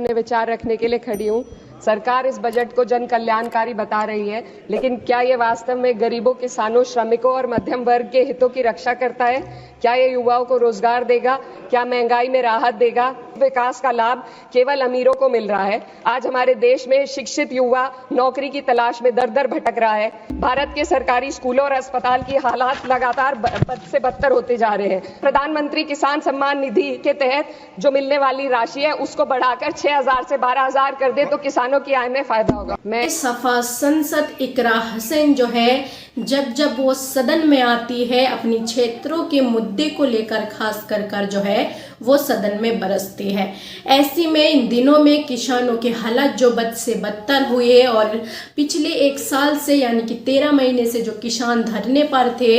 अपने विचार रखने के लिए खड़ी हूँ। सरकार इस बजट को जन कल्याणकारी बता रही है, लेकिन क्या ये वास्तव में गरीबों, किसानों, श्रमिकों और मध्यम वर्ग के हितों की रक्षा करता है? क्या ये युवाओं को रोजगार देगा? क्या महंगाई में राहत देगा? विकास का लाभ केवल अमीरों को मिल रहा है। आज हमारे देश में शिक्षित युवा नौकरी की तलाश में दर दर भटक रहा है। भारत के सरकारी स्कूलों और अस्पताल की हालात लगातार बद से बदतर होते जा रहे हैं। प्रधानमंत्री किसान सम्मान निधि के तहत जो मिलने वाली राशि है उसको बढ़ाकर 6,000 से 12,000 कर दे तो किसानों की आय में फायदा होगा। मैं सफा सांसद इकरा हुसैन जो है जब वो सदन में आती है अपनी क्षेत्रों के मुद्दे को लेकर खास कर जो है वो सदन में बरसती है। ऐसी में इन दिनों में किसानों के हालात जो बद से बदतर हुए और पिछले 1 साल से यानी कि 13 महीने से जो किसान धरने पर थे,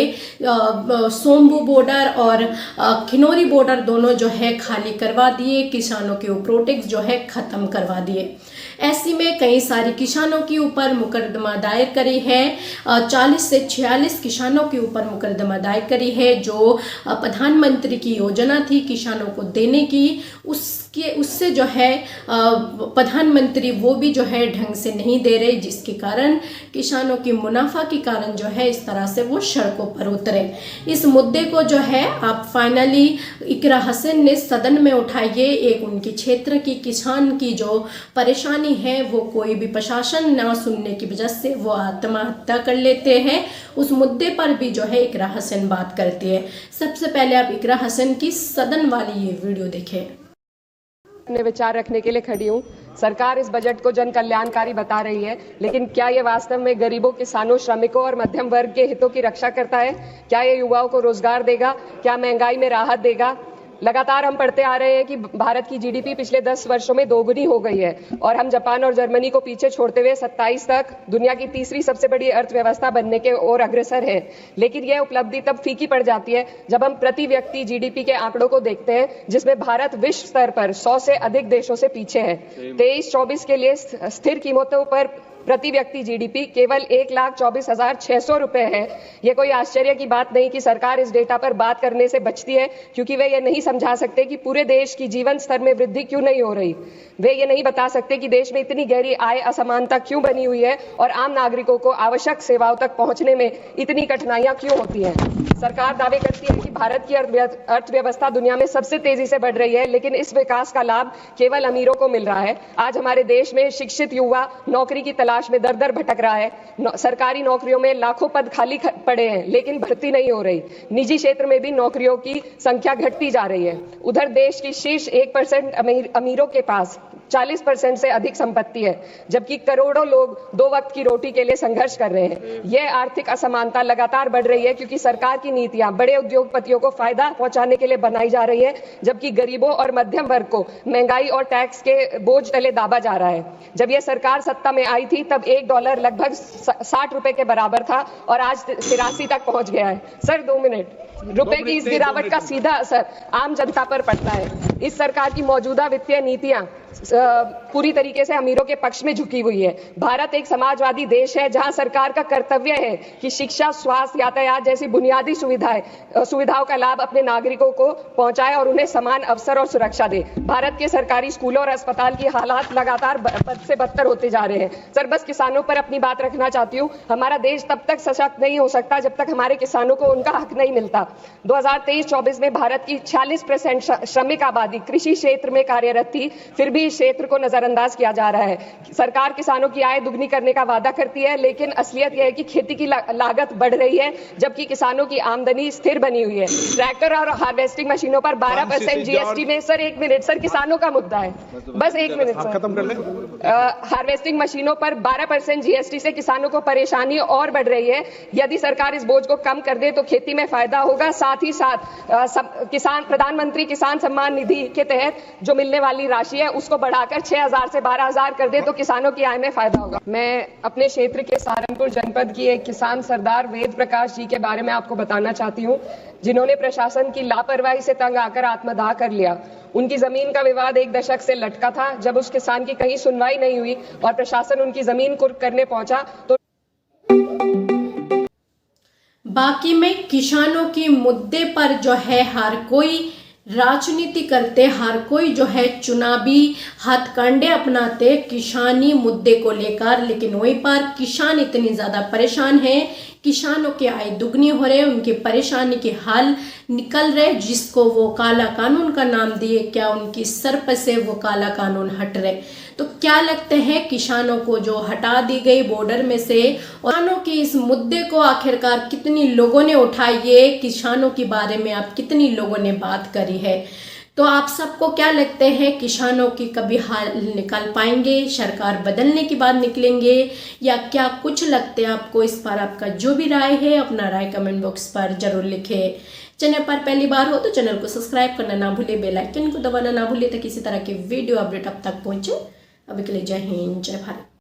सोम्बू बॉर्डर और खिनौरी बॉर्डर दोनों जो है खाली करवा दिए, किसानों के प्रोटेक्ट जो है खत्म करवा दिए। ऐसी में कई सारे किसानों के ऊपर मुकदमा दायर करी है। 40 से 46 किसानों के ऊपर मुकदमा दायर करी है। जो प्रधानमंत्री की योजना थी किसानों को देने की, उससे जो है प्रधानमंत्री वो भी जो है ढंग से नहीं दे रहे, जिसके कारण किसानों की मुनाफा के कारण जो है इस तरह से वो सड़कों पर उतरे। इस मुद्दे को जो है आप फाइनली इकरा हुसैन ने सदन में उठाइए। एक उनके क्षेत्र की किसान की जो परेशानी है वो कोई भी प्रशासन ना सुनने की वजह से वो आत्महत्या कर लेते हैं। उस मुद्दे पर भी जो है इकरा हुसैन बात करती है। सबसे पहले आप इकरा हुसैन की सदन वाली ये वीडियो देखें। अपने विचार रखने के लिए खड़ी हूँ। सरकार इस बजट को जन कल्याणकारी बता रही है, लेकिन क्या ये वास्तव में गरीबों, किसानों, श्रमिकों और मध्यम वर्ग के हितों की रक्षा करता है? क्या ये युवाओं को रोजगार देगा? क्या महंगाई में राहत देगा? लगातार हम पढ़ते आ रहे हैं कि भारत की जीडीपी पिछले 10 वर्षों में दोगुनी हो गई है और हम जापान और जर्मनी को पीछे छोड़ते हुए 27 तक दुनिया की तीसरी सबसे बड़ी अर्थव्यवस्था बनने के ओर अग्रसर है। लेकिन यह उपलब्धि तब फीकी पड़ जाती है जब हम प्रति व्यक्ति जीडीपी के आंकड़ों को देखते हैं, जिसमें भारत विश्व स्तर पर 100 से अधिक देशों से पीछे है। 23-24 के लिए स्थिर कीमतों पर प्रति व्यक्ति जीडीपी केवल 1,24,600 रुपए है। यह कोई आश्चर्य की बात नहीं कि सरकार इस डेटा पर बात करने से बचती है, क्योंकि वे ये नहीं समझा सकते कि पूरे देश की जीवन स्तर में वृद्धि क्यों नहीं हो रही। वे ये नहीं बता सकते कि देश में इतनी गहरी आय असमानता क्यों बनी हुई है और आम नागरिकों को आवश्यक सेवाओं तक पहुंचने में इतनी कठिनाइयां क्यों होती हैं। सरकार दावे करती है कि भारत की अर्थव्यवस्था दुनिया में सबसे तेजी से बढ़ रही है, लेकिन इस विकास का लाभ केवल अमीरों को मिल रहा है। आज हमारे देश में शिक्षित युवा नौकरी की तलाश में दर दर भटक रहा है। सरकारी नौकरियों में लाखों पद खाली पड़े हैं, लेकिन भर्ती नहीं हो रही। निजी क्षेत्र में भी नौकरियों की संख्या घटती जा रही है। उधर देश की शीर्ष 1% अमीरों के पास 40% से अधिक संपत्ति है, जबकि करोड़ों लोग 2 वक्त की रोटी के लिए संघर्ष कर रहे हैं। यह आर्थिक असमानता लगातार बढ़ रही है क्योंकि सरकार की नीतियां बड़े उद्योगपतियों को फायदा पहुंचाने के लिए बनाई जा रही है, जबकि गरीबों और मध्यम वर्ग को महंगाई और टैक्स के बोझ तले दाबा जा रहा है। जब यह सरकार सत्ता में आई थी तब $1 लगभग 60 रुपए के बराबर था और आज 83 तक पहुंच गया है। Sir 2 minute. रुपए की इस गिरावट का सीधा असर आम जनता पर पड़ता है। इस सरकार की मौजूदा वित्तीय नीतियां पूरी तरीके से अमीरों के पक्ष में झुकी हुई है। भारत एक समाजवादी देश है जहां सरकार का कर्तव्य है कि शिक्षा, स्वास्थ्य, यातायात जैसी बुनियादी सुविधाओं का लाभ अपने नागरिकों को पहुंचाए और उन्हें समान अवसर और सुरक्षा दे। भारत के सरकारी स्कूलों और अस्पताल की हालात लगातार बद से बदतर होते जा रहे हैं। सर बस किसानों पर अपनी बात रखना चाहती हूँ। हमारा देश तब तक सशक्त नहीं हो सकता जब तक हमारे किसानों को उनका हक नहीं मिलता। 2023-24 में भारत की 46% श्रमिक आबादी कृषि क्षेत्र में कार्यरत थी, फिर भी इस क्षेत्र को नजरअंदाज किया जा रहा है। सरकार किसानों की आय दुगनी करने का वादा करती है, लेकिन असलियत यह है कि खेती की लागत बढ़ रही है जबकि किसानों की आमदनी स्थिर बनी हुई है। ट्रैक्टर और हार्वेस्टिंग मशीनों पर 12% जीएसटी में सर 1 मिनट सर, किसानों का मुद्दा है, बस 1 मिनट सर, खत्म कर लें। हार्वेस्टिंग मशीनों पर 12% जीएसटी से किसानों को परेशानी और बढ़ रही है। यदि सरकार इस बोझ को कम कर दे तो खेती में फायदा होगा। साथ ही साथ प्रधानमंत्री किसान सम्मान निधि के तहत जो मिलने वाली राशि है उसको बढ़ाकर 6,000 से 12,000 कर दे तो किसानों की आय में फायदा होगा। मैं अपने क्षेत्र के सहारनपुर जनपद की एक किसान सरदार वेद प्रकाश जी के बारे में आपको बताना चाहती हूँ, जिन्होंने प्रशासन की लापरवाही से तंग आकर आत्मदाह कर लिया। उनकी जमीन का विवाद 1 दशक से लटका था। जब उस किसान की कहीं सुनवाई नहीं हुई और प्रशासन उनकी जमीन कुर्क करने पहुंचा तो बाकी में किसानों के मुद्दे पर जो है हर कोई राजनीति करते हर कोई जो है चुनावी हथकंडे अपनाते किसानी मुद्दे को लेकर, लेकिन वहीं पर किसान इतनी ज़्यादा परेशान है, किसानों की आय दुगनी हो रहे, उनकी परेशानी के हल निकल रहे, जिसको वो काला कानून का नाम दिए, क्या उनकी सर पर से वो काला कानून हट रहे। तो क्या लगते हैं किसानों को जो हटा दी गई बॉर्डर में से, और किसानों के इस मुद्दे को आखिरकार कितनी लोगों ने उठाई है, किसानों के बारे में आप कितनी लोगों ने बात करी है। तो आप सबको क्या लगते हैं, किसानों की कभी हाल निकाल पाएंगे, सरकार बदलने के बाद निकलेंगे, या क्या कुछ लगते हैं आपको। इस पर आपका जो भी राय है अपना राय कमेंट बॉक्स पर जरूर लिखें। चैनल पर पहली बार हो तो चैनल को सब्सक्राइब करना ना भूले, बेल आइकन को दबाना ना भूले ताकि इसी तरह के वीडियो अपडेट अब तक पहुंचे। अभी के लिए जय हिंद, जय भारत।